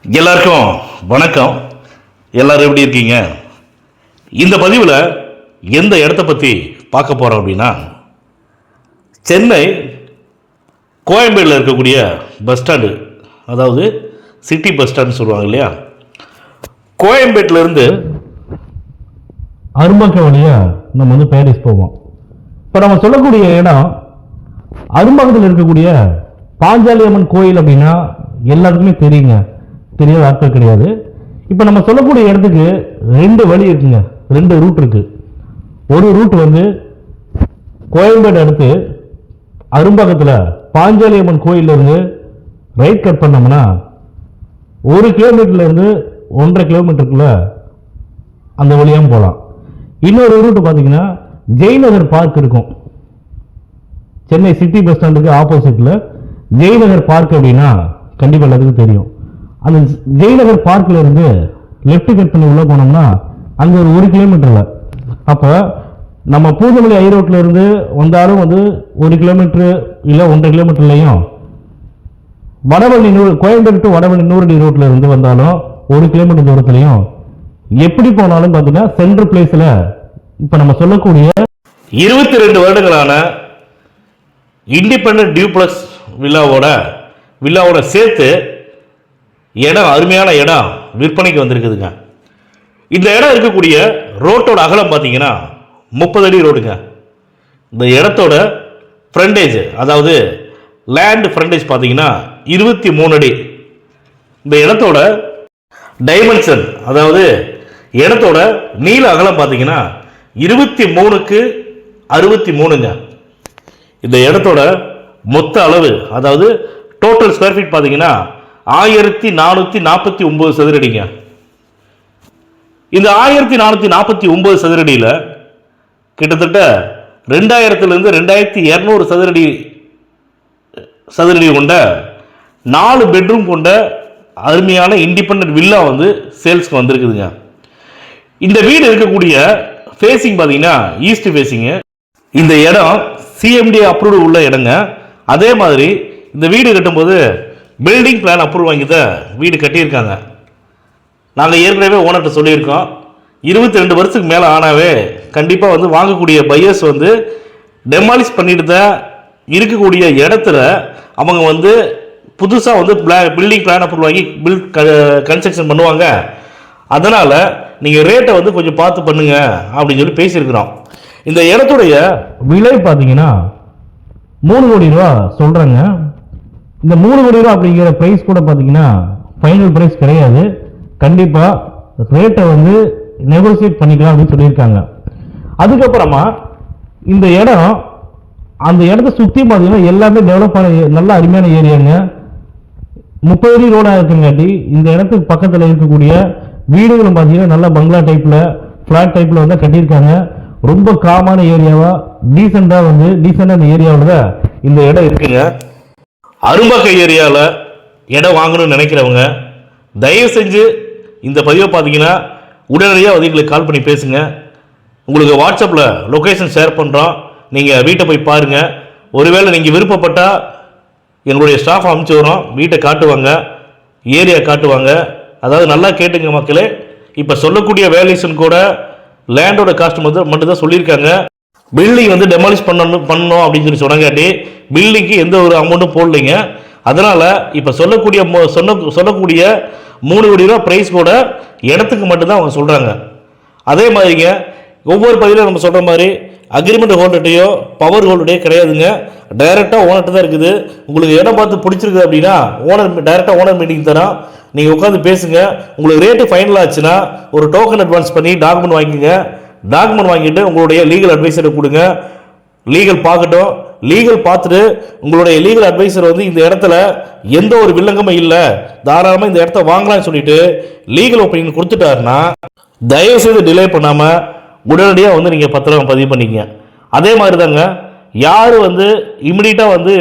எல்லாருக்கும் வணக்கம். எல்லாரும் எப்படி இருக்கீங்க? இந்த பதிவில் எந்த இடத்த பற்றி பார்க்க போகிறோம் அப்படின்னா, சென்னை கோயம்பேடில் இருக்கக்கூடிய பஸ் ஸ்டாண்டு, அதாவது சிட்டி பஸ் ஸ்டாண்டு சொல்லுவாங்க இல்லையா, கோயம்பேட்டிலேருந்து அரும்பாக்கம் வழியாக நம்ம பாரிஸ் போவோம். இப்போ நம்ம சொல்லக்கூடிய இடம் அரும்பாக்கத்தில் இருக்கக்கூடிய பாஞ்சாலி அம்மன் கோயில் அப்படின்னா எல்லாத்துக்குமே தெரியுங்க, தெரியாத ஆட்கள் கிடையாது. இப்போ நம்ம சொல்லக்கூடிய இடத்துக்கு ரெண்டு வழி இருக்குங்க, ரெண்டு ரூட் இருக்கு. ஒரு ரூட் கோயம்பேடு அடுத்து அரும்பாக்கத்தில் பாஞ்சாலி அம்மன் கோயிலிருந்து ரைட் கட் பண்ணோம்னா 1 கிலோமீட்டர்லேருந்து 1.5 கிலோமீட்டருக்குள்ள அந்த வழியாக போகலாம். இன்னொரு ரூட் பார்த்தீங்கன்னா ஜெய்நகர் பார்க் இருக்கும். சென்னை சிட்டி பஸ் ஸ்டாண்டுக்கு ஆப்போசிட்டில் ஜெய்நகர் பார்க் அப்படின்னா கண்டிப்பாக எல்லாத்துக்கும் தெரியும். அந்த ஜெய்நகர் பார்க்கில் இருந்து லெஃப்ட் கட் பண்ணி உள்ளே போனோம்னா அங்கே ஒரு 1 கிலோமீட்டரில், அப்போ நம்ம பூந்தமல்லி ஐரோட்டில் இருந்து வந்தாலும் 1 கிலோமீட்டரு இல்லை 1.5 கிலோமீட்டர்லையும், வடவள்ளி கோயம்பேடு டு வடவள்ளி நூறடி ரோட்டில் இருந்து வந்தாலும் 1 கிலோமீட்டர் தூரத்துலையும் எப்படி போனாலும் பார்த்தீங்கன்னா சென்ட்ரல் பிளேஸில் இப்போ நம்ம சொல்லக்கூடிய 22 வருடங்களான இண்டிபெண்டன்ட் டியூப்ளக்ஸ் வில்லாவோட சேர்த்து இடம், அருமையான இடம் விற்பனைக்கு வந்திருக்குதுங்க. இந்த இடம் இருக்கக்கூடிய ரோட்டோட அகலம் பார்த்தீங்கன்னா 30 அடி ரோடுங்க. இந்த இடத்தோட ஃப்ரண்டேஜ், அதாவது லேண்ட் ஃப்ரண்டேஜ் பார்த்தீங்கன்னா 23 அடி. இந்த இடத்தோட டைமென்ஷன், அதாவது இடத்தோட நீள அகலம் பார்த்தீங்கன்னா 23க்கு 63ங்க. இந்த இடத்தோட மொத்த அளவு, அதாவது டோட்டல் ஸ்கொயர் ஃபீட் பார்த்தீங்கன்னா 1449 சதுரடிங்க. இந்த 1449 சதுரடியில் கிட்டத்தட்ட 2000 2200 சதுரடி கொண்ட 4 பெட்ரூம் கொண்ட அருமையான இண்டிபெண்டன்ட் வில்லா சேல்ஸ்க்கு வந்திருக்குதுங்க. இந்த வீடு இருக்கக்கூடிய ஃபேசிங் பார்த்தீங்கன்னா ஈஸ்ட் ஃபேசிங்கு. இந்த இடம் சிஎம்டி அப்ரூவ்டு உள்ள இடங்க. அதே மாதிரி இந்த வீடு கட்டும்போது பில்டிங் பிளான் அப்ரூவ் வாங்கி தான் வீடு கட்டியிருக்காங்க. நாங்கள் ஏற்கனவே ஓனர்கிட்ட சொல்லியிருக்கோம், 22 வருஷத்துக்கு மேலே ஆனாவே கண்டிப்பாக வாங்கக்கூடிய பையர்ஸ் டெமாலிஷ் பண்ணிட்டு தான் இருக்கக்கூடிய இடத்துல அவங்க புதுசாக பில்டிங் பிளான் அப்ரூவ் வாங்கி கன்ஸ்ட்ரக்ஷன் பண்ணுவாங்க. அதனால் நீங்கள் ரேட்டை கொஞ்சம் பார்த்து பண்ணுங்க அப்படின்னு சொல்லி பேசியிருக்கிறோம். இந்த இடத்துடைய விலை பார்த்தீங்கன்னா 3 கோடி ரூபா சொல்கிறாங்க. இந்த 3 கோடி ரூபா அப்படிங்கிற ப்ரைஸ் கூட பார்த்தீங்கன்னா ஃபைனல் ப்ரைஸ் கிடையாது. கண்டிப்பாக ரேட்டை நெகோசியேட் பண்ணிக்கலாம் அப்படின்னு சொல்லியிருக்காங்க. அதுக்கப்புறமா இந்த இடம், அந்த இடத்த சுற்றி பார்த்தீங்கன்னா எல்லாமே டெவலப் ஆன நல்ல அருமையான ஏரியாங்க. 30 அடி ரோடாக இருக்குங்காட்டி இந்த இடத்துக்கு பக்கத்தில் இருக்கக்கூடிய வீடுகளும் பார்த்தீங்கன்னா நல்ல பங்களா டைப்பில், ஃப்ளாட் டைப்பில் கட்டியிருக்காங்க. ரொம்ப காமான ஏரியாவா, டீசெண்டாக அந்த ஏரியாவில் தான் இந்த இடம் இருக்குங்க. அரும்பாக்கம் ஏரியாவில் இடம் வாங்கணும்னு நினைக்கிறவங்க தயவு செஞ்சு இந்த பதிவை பார்த்தீங்கன்னா உடனடியாக எங்களுக்கு கால் பண்ணி பேசுங்க. உங்களுக்கு வாட்ஸ்அப்பில் லொக்கேஷன் ஷேர் பண்ணுறோம், நீங்கள் வீட்டை போய் பாருங்கள். ஒருவேளை நீங்கள் விருப்பப்பட்டால் எங்களுடைய ஸ்டாஃப் அனுப்பிச்சி வரோம், வீட்டை காட்டுவாங்க, ஏரியா காட்டுவாங்க. அதாவது நல்லா கேட்டுங்க மக்களே, இப்போ சொல்லக்கூடிய வேல்யூஷன் கூட லேண்டோட காஸ்ட் மட்டும் தான் சொல்லியிருக்காங்க. பில்டிங் டெமாலிஷ் பண்ணணும் அப்படின்னு சொல்லி சொன்னாங்காட்டி பில்டிங்க்கு எந்த ஒரு அமௌண்ட்டும் போடலைங்க. அதனால் இப்போ சொல்லக்கூடிய 3 கோடி ரூபா ப்ரைஸ் கூட இடத்துக்கு மட்டும்தான் அவங்க சொல்கிறாங்க. அதே மாதிரிங்க ஒவ்வொரு பதிலையும் நம்ம சொல்கிற மாதிரி அக்ரிமெண்ட் ஹோல்டர்டையோ பவர் ஹோல்டர்டையோ கிடையாதுங்க. டைரெக்டாக ஓனர்கிட்ட தான் இருக்குது. உங்களுக்கு இடம் பார்த்து பிடிச்சிருக்குது அப்படின்னா டைரெக்டாக ஓனர் மீட்டிங் தரோம், நீங்கள் உட்காந்து பேசுங்க. உங்களுக்கு ரேட்டு ஃபைனல் ஆச்சுன்னா ஒரு டோக்கன் அட்வான்ஸ் பண்ணி டாக்குமெண்ட் வாங்கிக்கோங்க. டாக்குமெண்ட் வாங்கிட்டு உங்களுடைய லீகல் அட்வைசரை கொடுங்க, லீகல் பார்க்கட்டும். லீகல் பார்த்துட்டு உங்களுடைய லீகல் அட்வைசர் இந்த இடத்துல எந்த ஒரு வில்லங்கமும் இல்லை, தாராளமாக இந்த இடத்த வாங்கலாம்னு சொல்லிட்டு லீகல் ஒப்பீனியன் கொடுத்துட்டாருன்னா தயவுசெய்து டிலே பண்ணாமல் உடனடியாக நீங்கள் பத்திரம் பதிவு பண்ணிக்கங்க. அதே மாதிரி தாங்க யார் இமிடியட்டாக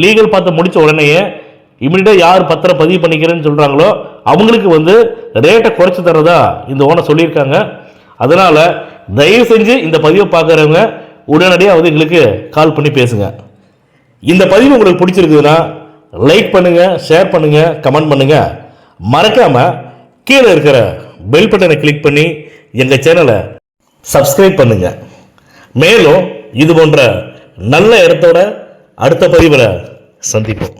லீகல் பார்த்து முடித்த உடனேயே இமிடியட்டாக யார் பத்திரம் பதிவு பண்ணிக்கிறேன்னு சொல்கிறாங்களோ அவங்களுக்கு ரேட்டை குறைச்சி தரதா இந்த ஓனர் சொல்லியிருக்காங்க. அதனால் தயவு செஞ்சு இந்த பதிவை பார்க்குறவங்க உடனடியாக எங்களுக்கு கால் பண்ணி பேசுங்க. இந்த பதிவு உங்களுக்கு பிடிச்சிருக்குதுன்னா லைக் பண்ணுங்கள், ஷேர் பண்ணுங்கள், கமெண்ட் பண்ணுங்கள். மறக்காமல் கீழே இருக்கிற பெல் பட்டனை கிளிக் பண்ணி எங்கள் சேனலை சப்ஸ்கிரைப் பண்ணுங்க. மேலும் இது போன்ற நல்ல இடத்தோட அடுத்த பதிவில் சந்திப்போம்.